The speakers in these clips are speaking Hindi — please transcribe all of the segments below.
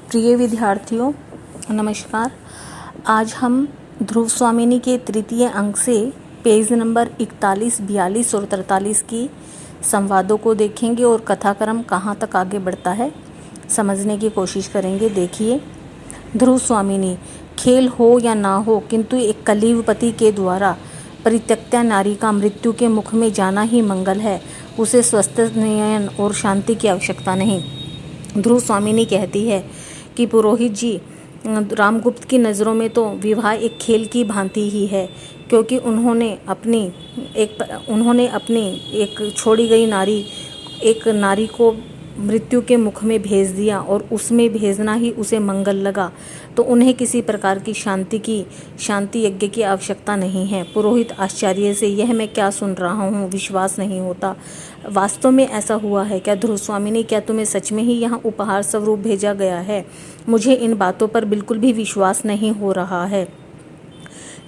प्रिय विद्यार्थियों, नमस्कार। आज हम ध्रुव स्वामिनी के तृतीय अंक से पेज नंबर 41, 42 और 43 की संवादों को देखेंगे और कथाक्रम कहाँ तक आगे बढ़ता है समझने की कोशिश करेंगे। देखिए, ध्रुव स्वामिनी, खेल हो या ना हो, किंतु एक कलीवपति के द्वारा परित्यक्ता नारी का मृत्यु के मुख में जाना ही मंगल है। उसे स्वस्थ नयन और शांति की आवश्यकता नहीं। ध्रुव स्वामिनी कहती है कि पुरोहित जी, रामगुप्त की नज़रों में तो विवाह एक खेल की भांति ही है, क्योंकि उन्होंने अपनी एक छोड़ी गई नारी को मृत्यु के मुख में भेज दिया और उसमें भेजना ही उसे मंगल लगा, तो उन्हें किसी प्रकार की शांति यज्ञ की आवश्यकता नहीं है। पुरोहित आश्चर्य से, यह मैं क्या सुन रहा हूँ, विश्वास नहीं होता। वास्तव में ऐसा हुआ है क्या ध्रुव स्वामिनी? क्या तुम्हें सच में ही यहाँ उपहार स्वरूप भेजा गया है? मुझे इन बातों पर बिल्कुल भी विश्वास नहीं हो रहा है।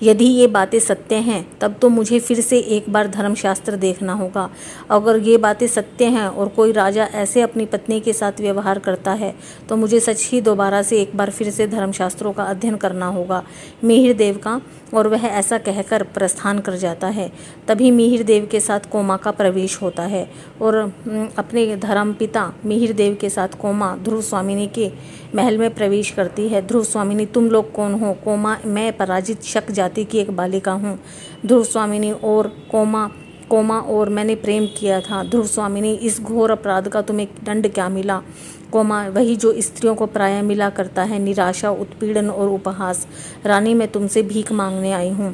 यदि ये बातें सत्य हैं तब तो मुझे फिर से एक बार धर्मशास्त्र देखना होगा। अगर ये बातें सत्य हैं और कोई राजा ऐसे अपनी पत्नी के साथ व्यवहार करता है तो मुझे सच ही दोबारा से एक बार फिर से धर्मशास्त्रों का अध्ययन करना होगा। मिहिर देव का, और वह ऐसा कहकर प्रस्थान कर जाता है। तभी मिहिर देव के साथ कोमा का प्रवेश होता है और अपने धर्मपिता मिहिर देव के साथ कोमा ध्रुव स्वामिनी के महल में प्रवेश करती है। ध्रुव स्वामिनी, तुम लोग कौन हो? कोमा, मैं पराजित शक जाति की एक बालिका हूँ। ध्रुव स्वामिनी, और कोमा और मैंने प्रेम किया था। ध्रुव स्वामिनी, इस घोर अपराध का तुम्हें दंड क्या मिला? कोमा, वही जो स्त्रियों को प्रायः मिला करता है, निराशा, उत्पीड़न और उपहास। रानी, मैं तुमसे भीख मांगने आई हूँ।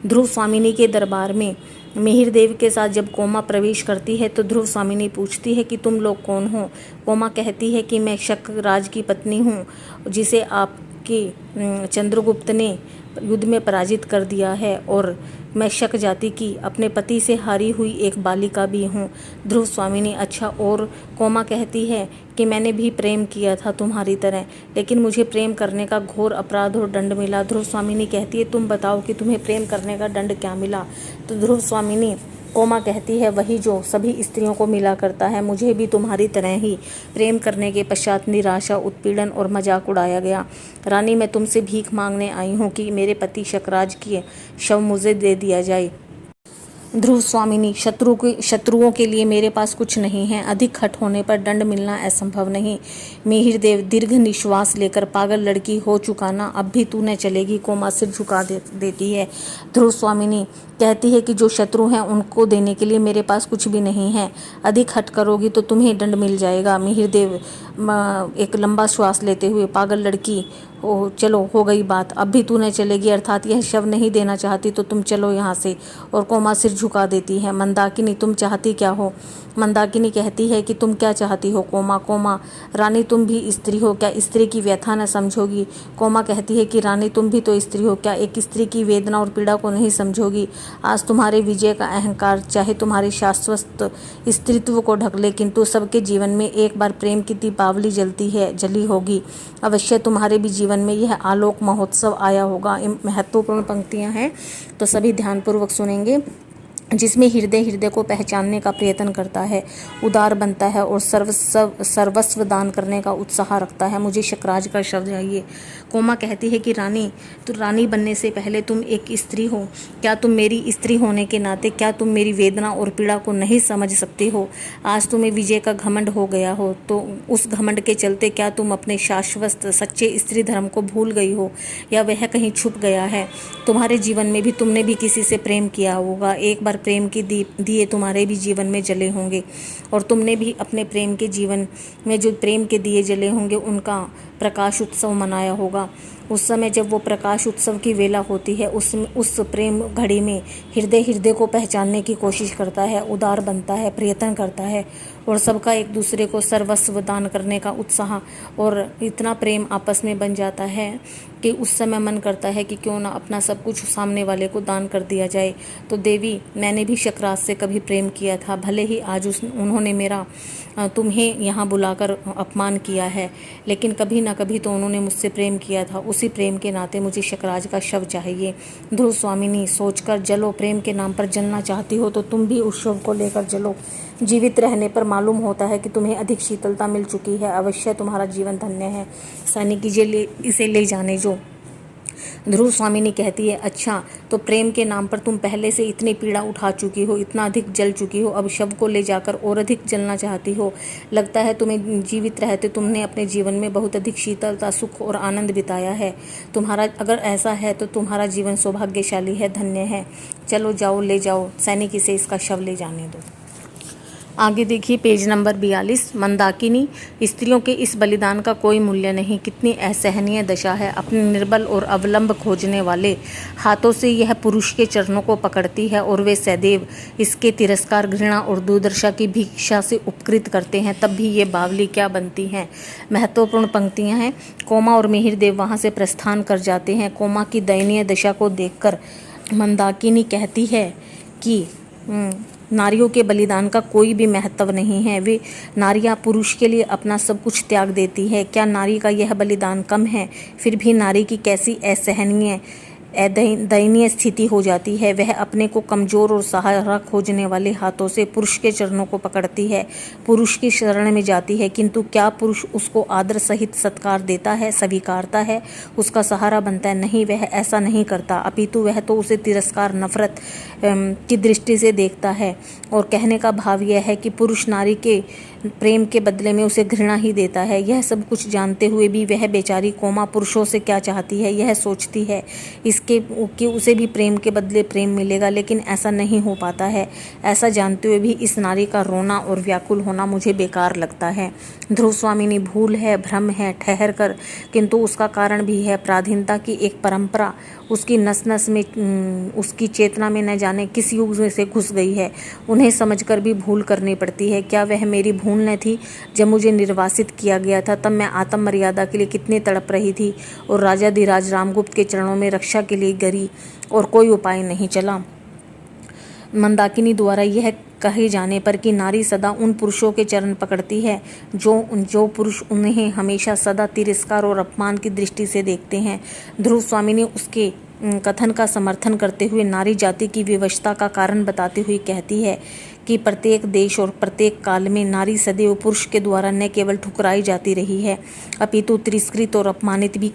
ध्रुव स्वामिनी के दरबार में मिहिर देव के साथ जब कोमा प्रवेश करती है तो ध्रुव स्वामिनी पूछती है कि तुम लोग कौन हो? कोमा कहती है कि मैं शक राज की पत्नी हूँ, जिसे आपके चंद्रगुप्त ने युद्ध में पराजित कर दिया है, और मैं शक जाति की अपने पति से हारी हुई एक बालिका भी हूँ। ध्रुव स्वामिनी, अच्छा। और कोमा कहती है कि मैंने भी प्रेम किया था तुम्हारी तरह, लेकिन मुझे प्रेम करने का घोर अपराध और दंड मिला। ध्रुव स्वामिनी कहती है, तुम बताओ कि तुम्हें प्रेम करने का दंड क्या मिला? तो ध्रुव स्वामिनी, कोमा कहती है, वही जो सभी स्त्रियों को मिला करता है। मुझे भी तुम्हारी तरह ही प्रेम करने के पश्चात निराशा, उत्पीड़न और मजाक उड़ाया गया। रानी, मैं तुमसे भीख मांगने आई हूँ कि मेरे पति शकराज की शव मुझे दे दिया जाए। ध्रुव स्वामिनी, शत्रुओं के लिए मेरे पास कुछ नहीं है। अधिक हठ होने पर दंड मिलना असंभव नहीं। मिहिर देव दीर्घ निश्वास लेकर, पागल लड़की, हो चुका ना, अब भी तू न चलेगी? कोमा सिर झुका देती है। ध्रुव स्वामिनी कहती है कि जो शत्रु हैं उनको देने के लिए मेरे पास कुछ भी नहीं है। अधिक हठ करोगी तो तुम्हें दंड मिल जाएगा। मिहिर देव एक लंबा श्वास लेते हुए, पागल लड़की, ओ चलो, हो गई बात, अब भी तू न चलेगी, अर्थात यह शव नहीं देना चाहती तो तुम चलो यहाँ से। और कोमा सिर झुका देती है। मंदाकिनी, तुम चाहती क्या हो? मंदाकिनी कहती है कि तुम क्या चाहती हो? कोमा, रानी, तुम भी स्त्री हो, क्या स्त्री की व्यथा न समझोगी? कोमा कहती है कि रानी, तुम भी तो स्त्री हो, क्या एक स्त्री की वेदना और पीड़ा को नहीं समझोगी? आज तुम्हारे विजय का अहंकार चाहे तुम्हारे शाश्वत स्त्रीत्व को ढक ले, किंतु सबके जीवन में एक बार प्रेम की दीपावली जली होगी। अवश्य तुम्हारे भी जीवन में यह आलोक महोत्सव आया होगा। महत्वपूर्ण पंक्तियां हैं, तो सभी ध्यानपूर्वक सुनेंगे। जिसमें हृदय को पहचानने का प्रयत्न करता है, उदार बनता है और सर्वस्व दान करने का उत्साह रखता है। मुझे शकराज का शब्द चाहिए। कोमा कहती है कि रानी, तो रानी बनने से पहले तुम एक स्त्री हो। क्या तुम मेरी स्त्री होने के नाते, क्या तुम मेरी वेदना और पीड़ा को नहीं समझ सकती हो? आज तुम्हें विजय का घमंड हो गया हो, तो उस घमंड के चलते क्या तुम अपने शाश्वत सच्चे स्त्री धर्म को भूल गई हो, या वह कहीं छुप गया है? तुम्हारे जीवन में भी तुमने भी किसी से प्रेम किया होगा। एक बार प्रेम के दिए तुम्हारे भी जीवन में जले होंगे, और तुमने भी अपने प्रेम के जीवन में जो प्रेम के दिए जले होंगे उनका प्रकाश उत्सव मनाया होगा। उस समय जब वो प्रकाश उत्सव की वेला होती है, उस प्रेम घड़ी में हृदय को पहचानने की कोशिश करता है, उदार बनता है, प्रयत्न करता है, और सबका एक दूसरे को सर्वस्व दान करने का उत्साह और इतना प्रेम आपस में बन जाता है कि उस समय मन करता है कि क्यों ना अपना सब कुछ सामने वाले को दान कर दिया जाए। तो देवी, मैंने भी शकराज से कभी प्रेम किया था, भले ही आज उन्होंने मेरा तुम्हें यहाँ बुलाकर अपमान किया है, लेकिन कभी ना कभी तो उन्होंने मुझसे प्रेम किया था। उसी प्रेम के नाते मुझे शकराज का शव चाहिए। ध्रुव स्वामिनी, सोचकर जलो। प्रेम के नाम पर जलना चाहती हो तो तुम भी उस शव को लेकर जलो। जीवित रहने पर मालूम होता है कि तुम्हें अधिक शीतलता मिल चुकी है। अवश्य तुम्हारा जीवन धन्य है। सैनिक इसे ले जाने जो। ध्रुव स्वामिनी कहती है, अच्छा तो प्रेम के नाम पर तुम पहले से इतनी पीड़ा उठा चुकी हो, इतना अधिक जल चुकी हो, अब शव को ले जाकर और अधिक जलना चाहती हो। लगता है तुम्हें जीवित रहते तुमने अपने जीवन में बहुत अधिक शीतलता, सुख और आनंद बिताया है। तुम्हारा अगर ऐसा है तो तुम्हारा जीवन सौभाग्यशाली है, धन्य है। चलो जाओ, ले जाओ, सैनिक इसे इसका शव ले जाने दो। आगे देखिए पेज नंबर 42। मंदाकिनी, स्त्रियों के इस बलिदान का कोई मूल्य नहीं। कितनी असहनीय दशा है। अपने निर्बल और अवलंब खोजने वाले हाथों से यह पुरुष के चरणों को पकड़ती है और वे सदैव इसके तिरस्कार, घृणा और दुर्दशा की भिक्षा से उपकृत करते हैं। तब भी ये बावली क्या बनती हैं। महत्वपूर्ण पंक्तियां हैं। कोमा और मिहिर देव वहाँ से प्रस्थान कर जाते हैं। कोमा की दयनीय दशा को देखकर मंदाकिनी कहती है कि नारियों के बलिदान का कोई भी महत्व नहीं है। वे नारियां पुरुष के लिए अपना सब कुछ त्याग देती है। क्या नारी का यह बलिदान कम है? फिर भी नारी की कैसी असहनीय दयनीय स्थिति हो जाती है। वह अपने को कमजोर और सहारा खोजने वाले हाथों से पुरुष के चरणों को पकड़ती है, पुरुष की शरण में जाती है। किंतु क्या पुरुष उसको आदर सहित सत्कार देता है, स्वीकारता है, उसका सहारा बनता है? नहीं, वह ऐसा नहीं करता। अपितु वह तो उसे तिरस्कार, नफरत की दृष्टि से देखता है। और कहने का भाव यह है कि पुरुष नारी के प्रेम के बदले में उसे घृणा ही देता है। यह सब कुछ जानते हुए भी वह बेचारी कोमा पुरुषों से क्या चाहती है? यह सोचती है कि उसे भी प्रेम के बदले प्रेम मिलेगा, लेकिन ऐसा नहीं हो पाता है। ऐसा जानते हुए भी इस नारी का रोना और व्याकुल होना मुझे बेकार लगता है। ध्रुव स्वामिनी, भूल है, भ्रम है, ठहर कर, किंतु उसका कारण भी है। पराधीनता की एक परंपरा उसकी नस नस में, उसकी चेतना में न जाने किस युग से घुस गई है। उन्हें समझकर भी भूल करनी पड़ती है। क्या वह मेरी भूल न थी? जब मुझे निर्वासित किया गया था तब मैं आत्म मर्यादा के लिए कितनी तड़प रही थी और राजाधिराज रामगुप्त के चरणों में रक्षा के लिए गिरी और कोई उपाय नहीं चला। मंदाकिनी द्वारा यह कहे जाने पर कि नारी सदा उन पुरुषों के चरण पकड़ती है जो पुरुष उन्हें हमेशा सदा तिरस्कार और अपमान की दृष्टि से देखते हैं। ध्रुव स्वामिनी उसके कथन का समर्थन करते हुए नारी जाति की विवशता का कारण बताते हुए कहती है कि प्रत्येक देश और प्रत्येक काल में नारी सदैव पुरुष के द्वारा न केवल ठुकराई जाती रही है, अपितु तिरस्कृत और अपमानित भी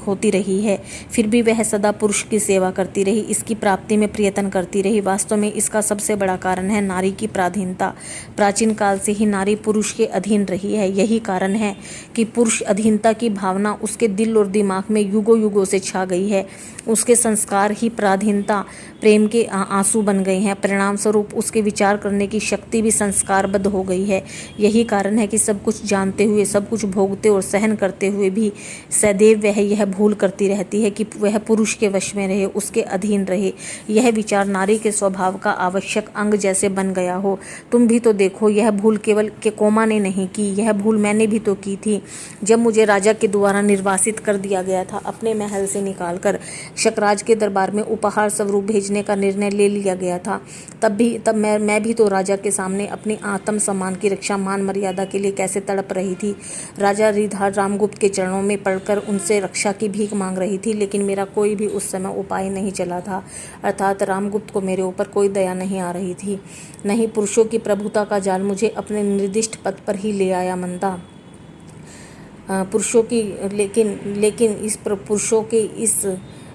होती रही है। फिर भी वह सदा पुरुष की सेवा करती रही, इसकी प्राप्ति में प्रयत्न करती रही। वास्तव में इसका सबसे बड़ा कारण है नारी की पराधीनता। प्राचीन काल से ही नारी पुरुष के अधीन रही है। यही कारण है कि पुरुष अधीनता की भावना उसके दिल और दिमाग में युगों युगों से छा गई है। उसके संस्कार ही पराधीनता, प्रेम के आंसू बन गए हैं। परिणाम स्वरूप उसके विचार करने की शक्ति भी संस्कारबद्ध हो गई है। यही कारण है कि सब कुछ जानते हुए, सब कुछ भोगते और सहन करते हुए भी सदैव वह यह भूल करती रहती है कि वह पुरुष के वश में रहे, उसके अधीन रहे। यह विचार नारी के स्वभाव का आवश्यक अंग जैसे बन गया हो। तुम भी तो देखो, यह भूल केवल के कोमा ने नहीं की, यह भूल मैंने भी तो की थी। जब मुझे राजा के द्वारा निर्वासित कर दिया गया था, अपने महल से निकालकर शकराज के दरबार में उपहार स्वरूप भेजने का निर्णय ले लिया गया था, तब मैं भी तो राजा के सामने अपनी आत्म सम्मान की रक्षा, मान मर्यादा के लिए कैसे तड़प रही थी। राजा रीधार रामगुप्त के चरणों में पड़कर उनसे रक्षा की भीख मांग रही थी, लेकिन मेरा कोई भी उस समय उपाय नहीं चला था। अर्थात रामगुप्त को मेरे ऊपर कोई दया नहीं आ रही थी। नहीं, पुरुषों की प्रभुता का जाल मुझे अपने निर्दिष्ट पद पर ही ले आया। मंदा, पुरुषों की लेकिन इस पुरुषों के इस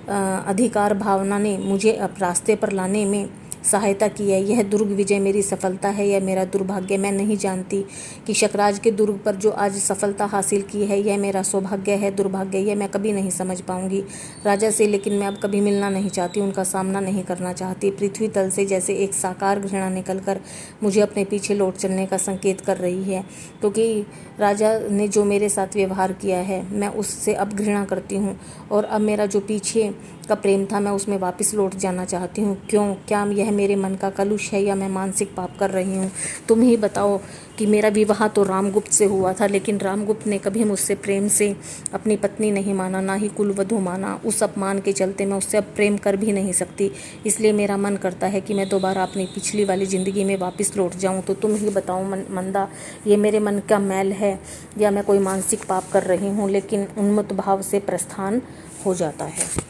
अधिकार भावना ने मुझे अब रास्ते पर लाने में सहायता की है। यह दुर्ग विजय मेरी सफलता है या मेरा दुर्भाग्य? मैं नहीं जानती कि शकराज के दुर्ग पर जो आज सफलता हासिल की है, यह मेरा सौभाग्य है, दुर्भाग्य, यह मैं कभी नहीं समझ पाऊंगी राजा से। लेकिन मैं अब कभी मिलना नहीं चाहती, उनका सामना नहीं करना चाहती। पृथ्वी तल से जैसे एक साकार घृणा निकलकर मुझे अपने पीछे लौट चलने का संकेत कर रही है, क्योंकि राजा ने जो मेरे साथ व्यवहार किया है, मैं उससे अब घृणा करती हूँ और अब मेरा जो पीछे का प्रेम था, मैं उसमें वापस लौट जाना चाहती हूँ। क्यों? क्या यह मेरे मन का कलुष है या मैं मानसिक पाप कर रही हूँ? तुम ही बताओ कि मेरा विवाह तो रामगुप्त से हुआ था, लेकिन रामगुप्त ने कभी मुझसे प्रेम से अपनी पत्नी नहीं माना, ना ही कुलवधू माना। उस अपमान के चलते मैं उससे अब प्रेम कर भी नहीं सकती। इसलिए मेरा मन करता है कि मैं दोबारा अपनी पिछली वाली ज़िंदगी में वापस लौट जाऊँ। तो तुम ही बताओ मंदा, ये मेरे मन का मैल है या मैं कोई मानसिक पाप कर रही हूँ? लेकिन उन्मत्त भाव से प्रस्थान हो जाता है।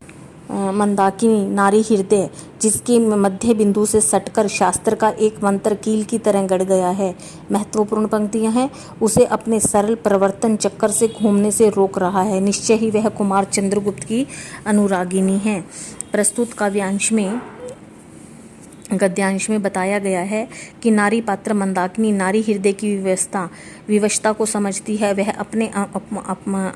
मंदाकिनी नारी हृदय जिसके मध्य बिंदु से सटकर शास्त्र का एक मंत्र कील की तरह गड़ गया है, महत्वपूर्ण पंक्तियां हैं, उसे अपने सरल प्रवर्तन चक्कर से घूमने से रोक रहा है। निश्चय ही वह कुमार चंद्रगुप्त की अनुरागिनी है। प्रस्तुत काव्यांश में गद्यांश में बताया गया है कि नारी पात्र मंदाकिनी नारी हृदय की विवशता को समझती है। वह अपने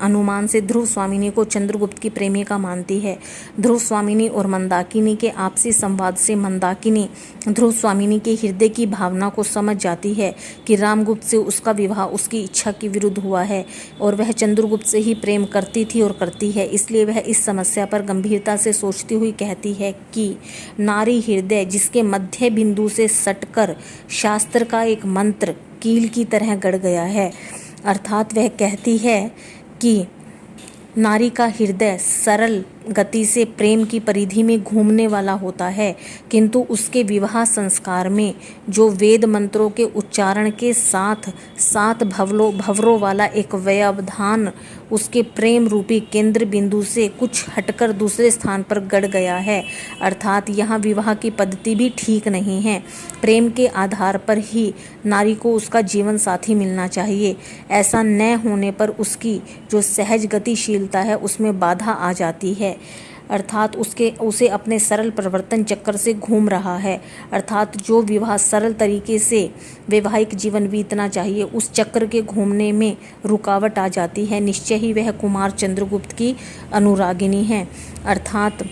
अनुमान से ध्रुव स्वामिनी को चंद्रगुप्त की प्रेमिका मानती है। ध्रुव स्वामिनी और मंदाकिनी के आपसी संवाद से मंदाकिनी ध्रुव स्वामिनी के हृदय की भावना को समझ जाती है कि रामगुप्त से उसका विवाह उसकी इच्छा के विरुद्ध हुआ है और वह चंद्रगुप्त से ही प्रेम करती थी और करती है। इसलिए वह इस समस्या पर गंभीरता से सोचती हुई कहती है कि नारी हृदय जिसके मध्य बिंदु से सटकर शास्त्र का एक मंत्र कील की तरह गड़ गया है, अर्थात वह कहती है कि नारी का हृदय सरल गति से प्रेम की परिधि में घूमने वाला होता है, किंतु उसके विवाह संस्कार में जो वेद मंत्रों के उच्चारण के साथ सात भवरों वाला एक व्यवधान उसके प्रेम रूपी केंद्र बिंदु से कुछ हटकर दूसरे स्थान पर गड़ गया है, अर्थात यहाँ विवाह की पद्धति भी ठीक नहीं है। प्रेम के आधार पर ही नारी को उसका जीवन साथी मिलना चाहिए। ऐसा न होने पर उसकी जो सहज गतिशीलता है उसमें बाधा आ जाती है, अर्थात उसे अपने सरल प्रवर्तन चक्कर से घूम रहा है, अर्थात जो विवाह सरल तरीके से वैवाहिक जीवन बीतना चाहिए उस चक्र के घूमने में रुकावट आ जाती है। निश्चय ही वह कुमार चंद्रगुप्त की अनुरागिनी है, अर्थात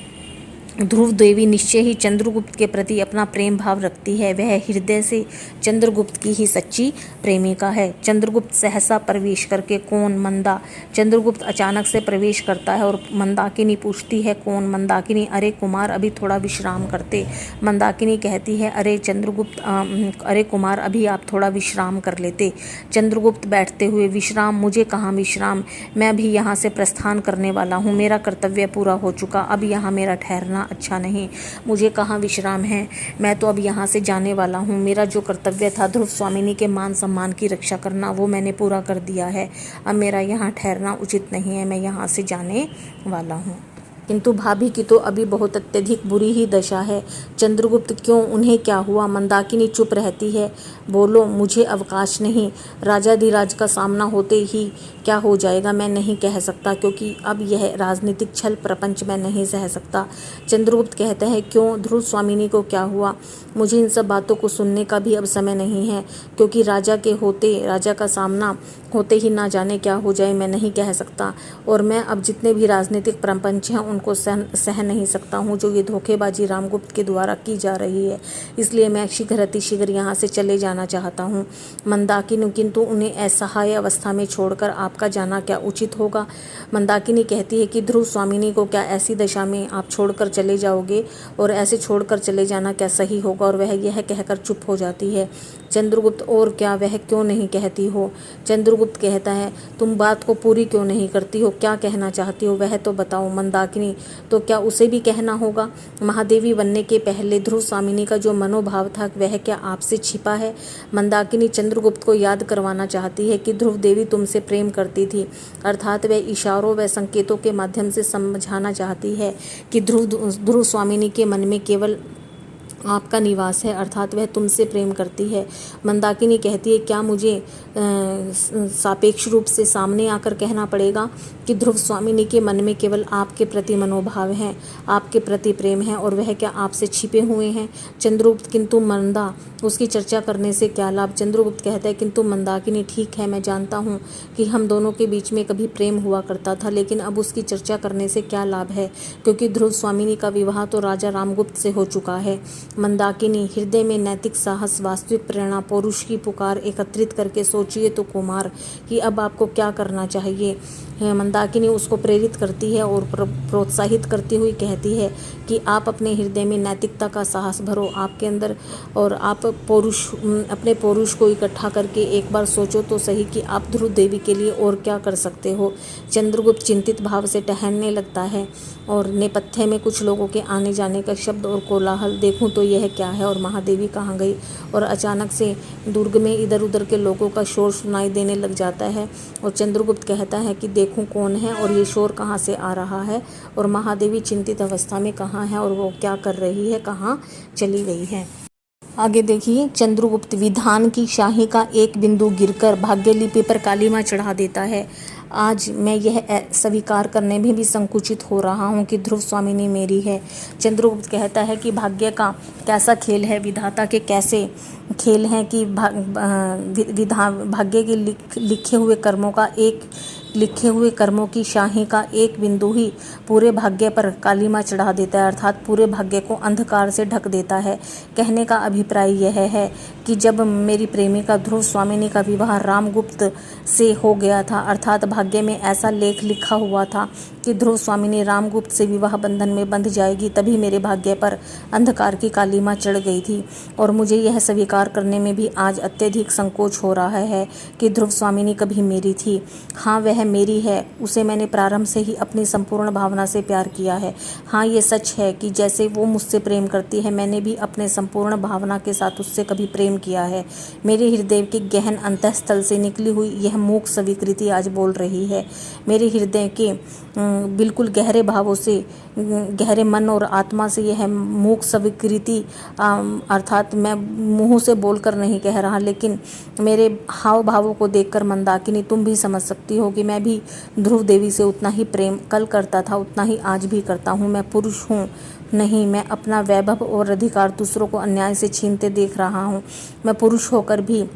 ध्रुव देवी निश्चय ही चंद्रगुप्त के प्रति अपना प्रेम भाव रखती है। वह हृदय से चंद्रगुप्त की ही सच्ची प्रेमिका है। चंद्रगुप्त सहसा प्रवेश करके कौन मंदा। चंद्रगुप्त अचानक से प्रवेश करता है और मंदाकिनी पूछती है कौन। मंदाकिनी अरे कुमार अभी थोड़ा विश्राम करते। मंदाकिनी कहती है अरे चंद्रगुप्त अरे कुमार अभी आप थोड़ा विश्राम कर लेते। चंद्रगुप्त बैठते हुए विश्राम मुझे कहाँ विश्राम, मैं भी यहाँ से प्रस्थान करने वाला हूँ। मेरा कर्तव्य पूरा हो चुका, अब यहाँ मेरा ठहरना अच्छा नहीं। मुझे कहाँ विश्राम है, मैं तो अब यहाँ से जाने वाला हूँ। मेरा जो कर्तव्य था ध्रुव स्वामिनी के मान सम्मान की रक्षा करना वो मैंने पूरा कर दिया है। अब मेरा यहाँ ठहरना उचित नहीं है, मैं यहाँ से जाने वाला हूँ। किंतु भाभी की तो अभी बहुत अत्यधिक बुरी ही दशा है। चंद्रगुप्त क्यों, उन्हें क्या हुआ? मंदाकिनी चुप रहती है। बोलो, मुझे अवकाश नहीं। राजाधिराज का सामना होते ही क्या हो जाएगा मैं नहीं कह सकता, क्योंकि अब यह राजनीतिक छल प्रपंच मैं नहीं सह सकता। चंद्रगुप्त कहते हैं क्यों, ध्रुव स्वामिनी को क्या हुआ? मुझे इन सब बातों को सुनने का भी अब समय नहीं है, क्योंकि राजा का सामना होते ही ना जाने क्या हो जाए मैं नहीं कह सकता। और मैं अब जितने भी राजनीतिक प्रपंच हैं उनको सह नहीं सकता हूँ जो ये धोखेबाजी रामगुप्त के द्वारा की जा रही है। इसलिए मैं शीघ्र यहाँ से चले जाना चाहता हूँ। मंदाकिनी किंतु उन्हें असहाय अवस्था में छोड़कर आपका जाना क्या उचित होगा? मंदाकिनी कहती है कि ध्रुव स्वामिनी को क्या ऐसी दशा में आप छोड़कर चले जाओगे, और ऐसे छोड़कर चले जाना क्या सही होगा? और वह यह कहकर चुप हो जाती है। चंद्रगुप्त और क्या, वह क्यों नहीं कहती हो? चंद्रगुप्त कहता है तुम बात को पूरी क्यों नहीं करती हो, क्या कहना चाहती हो वह तो बताओ। मंदाकिनी तो क्या उसे भी कहना होगा? महादेवी बनने के पहले ध्रुव स्वामिनी का जो मनोभाव था वह क्या आपसे छिपा है? मंदाकिनी चंद्रगुप्त को याद करवाना चाहती है कि ध्रुव देवी तुमसे प्रेम करती थी, अर्थात वह इशारों व संकेतों के माध्यम से समझाना चाहती है कि ध्रुव स्वामिनी के मन में केवल आपका निवास है, अर्थात वह तुमसे प्रेम करती है। मंदाकिनी कहती है क्या मुझे सापेक्ष रूप से सामने आकर कहना पड़ेगा कि ध्रुव स्वामिनी के मन में केवल आपके प्रति मनोभाव हैं, आपके प्रति प्रेम है, और वह क्या आपसे छिपे हुए हैं? चंद्रगुप्त किंतु मंदा, उसकी चर्चा करने से क्या लाभ? चंद्रगुप्त कहता है किंतु मंदाकिनी ठीक है, मैं जानता हूँ कि हम दोनों के बीच में कभी प्रेम हुआ करता था, लेकिन अब उसकी चर्चा करने से क्या लाभ है, क्योंकि ध्रुव स्वामिनी का विवाह तो राजा रामगुप्त से हो चुका है। मंदाकिनी हृदय में नैतिक साहस, वास्तविक प्रेरणा, पौरुष की पुकार एकत्रित करके सोचिए तो कुमार कि अब आपको क्या करना चाहिए। मंदाकिनी उसको प्रेरित करती है और प्रोत्साहित करती हुई कहती है कि आप अपने हृदय में नैतिकता का साहस भरो आपके अंदर, और आप अपने पौरुष को इकट्ठा करके एक बार सोचो तो सही कि आप ध्रुव देवी के लिए और क्या कर सकते हो। चंद्रगुप्त चिंतित भाव से टहलने लगता है और नेपथ्य में कुछ लोगों के आने जाने का शब्द और कोलाहल, देखूं तो यह क्या है और महादेवी कहाँ गई? और अचानक से दुर्ग में इधर उधर के लोगों का शोर सुनाई देने लग जाता है और चंद्रगुप्त कहता है कि देखो देखूं कौन है और ये शोर कहाँ से आ रहा है, और महादेवी चिंतित अवस्था में कहाँ है और वो क्या कर रही है, कहाँ चली गई है। आगे देखिए, चंद्रगुप्त विधान की शाही का एक बिंदु गिरकर भाग्यलिपि पर कालीमा चढ़ा देता है। आज मैं यह स्वीकार करने में भी संकुचित हो रहा हूँ कि ध्रुव स्वामिनी मेरी है। चंद्रगुप्त कहता है कि भाग्य का कैसा खेल है, विधाता के कैसे खेल हैं कि भाग्य के लिखे हुए कर्मों की शाही का एक बिंदु ही पूरे भाग्य पर कालीमा चढ़ा देता है, अर्थात पूरे भाग्य को अंधकार से ढक देता है। कहने का अभिप्राय यह है कि जब मेरी प्रेमिका ध्रुव स्वामिनी का विवाह रामगुप्त से हो गया था, अर्थात भाग्य में ऐसा लेख लिखा हुआ था कि ध्रुव स्वामिनी रामगुप्त से विवाह बंधन में बंध जाएगी, तभी मेरे भाग्य पर अंधकार की कालीमा चढ़ गई थी। और मुझे यह स्वीकार करने में भी आज अत्यधिक संकोच हो रहा है कि ध्रुव स्वामिनी कभी मेरी थी। हाँ, वह मेरी है, उसे मैंने प्रारंभ से ही अपनी संपूर्ण भावना से प्यार किया है। हाँ, ये सच है कि जैसे वो मुझसे प्रेम करती है, मैंने भी अपने संपूर्ण भावना के साथ उससे कभी प्रेम किया है। मेरे हृदय के गहन अंतःस्थल से निकली हुई यह मूक स्वीकृति आज बोल रही है। मेरे हृदय के बिल्कुल गहरे भावों से, गहरे मन और आत्मा से यह मूक स्वीकृति, अर्थात मैं मुंह से बोलकर नहीं कह रहा, लेकिन मेरे हाव भावों को देखकर मंदाकिनी तुम भी समझ सकती हो कि मैं भी ध्रुव देवी से उतना ही प्रेम कल करता था, उतना ही आज भी करता हूँ। मैं पुरुष हूँ नहीं, मैं अपना वैभव और अधिकार दूसरों को अन्याय से छीनते देख रहा हूँ। मैं पुरुष होकर भी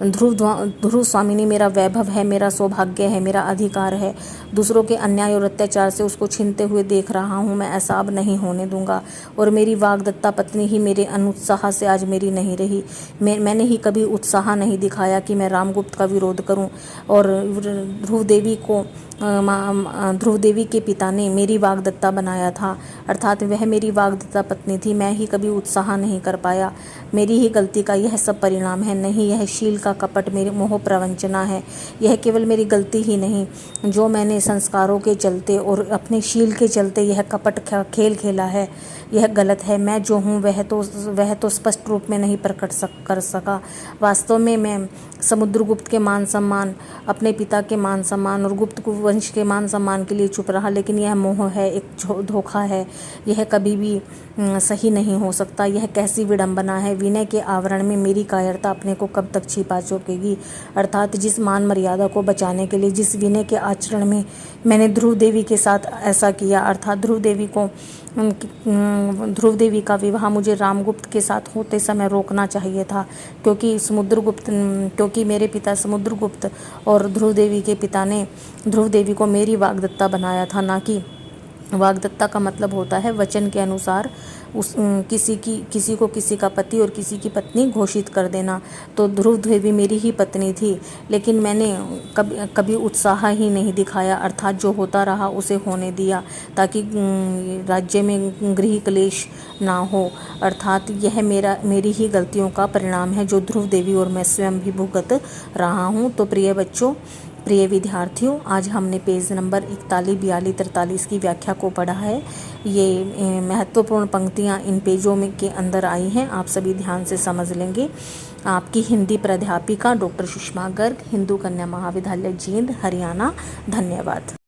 ध्रुव स्वामिनी मेरा वैभव है, मेरा सौभाग्य है, मेरा अधिकार है। दूसरों के अन्याय और अत्याचार से उसको छीनते हुए देख रहा हूँ। मैं ऐसा अब नहीं होने दूंगा। और मेरी वाग्दत्ता पत्नी ही मेरे अनुत्साह से आज मेरी नहीं रही। मैंने ही कभी उत्साह नहीं दिखाया कि मैं रामगुप्त का विरोध करूं। और ध्रुव देवी के पिता ने मेरी वाग्दत्ता बनाया था, अर्थात वह मेरी वाग्दत्ता पत्नी थी। मैं ही कभी उत्साह नहीं कर पाया। मेरी ही गलती का यह सब परिणाम है। नहीं, यह शील का कपट, मेरी मोह प्रवंचना है। यह केवल मेरी गलती ही नहीं, जो मैंने संस्कारों के चलते और अपने शील के चलते यह कपट खेल खेला है, यह गलत है। मैं जो हूँ वह तो स्पष्ट रूप में नहीं प्रकट कर सका। वास्तव में मैं समुद्रगुप्त के मान सम्मान, अपने पिता के मान सम्मान और गुप्त वंश के मान सम्मान के लिए चुप रहा, लेकिन यह मोह है, एक धोखा है। यह कभी भी सही नहीं हो सकता। यह कैसी विडंबना है। विनय के आवरण में मेरी कायरता अपने को कब तक छिपा सकेगी, अर्थात जिस मान मर्यादा को बचाने के लिए, जिस विनय के आचरण में मैंने ध्रुव देवी के साथ ऐसा किया, अर्थात ध्रुव देवी का विवाह मुझे रामगुप्त के साथ होते समय रोकना चाहिए था, क्योंकि मेरे पिता समुद्रगुप्त और ध्रुव देवी के पिता ने ध्रुव देवी को मेरी वाग्दत्ता बनाया था। ना कि वाग्दत्ता का मतलब होता है वचन के अनुसार किसी को किसी का पति और किसी की पत्नी घोषित कर देना। तो ध्रुव देवी मेरी ही पत्नी थी, लेकिन मैंने कभी उत्साह ही नहीं दिखाया, अर्थात जो होता रहा उसे होने दिया, ताकि राज्य में गृह क्लेश ना हो। अर्थात यह मेरी ही गलतियों का परिणाम है, जो ध्रुव देवी और मैं स्वयं भी भुगत रहा हूँ। तो प्रिय बच्चों, प्रिय विद्यार्थियों, आज हमने पेज नंबर 41, 42, 43 की व्याख्या को पढ़ा है। ये महत्वपूर्ण पंक्तियाँ इन पेजों में के अंदर आई हैं, आप सभी ध्यान से समझ लेंगे। आपकी हिंदी प्राध्यापिका डॉक्टर सुषमा गर्ग, हिंदू कन्या महाविद्यालय जींद, हरियाणा। धन्यवाद।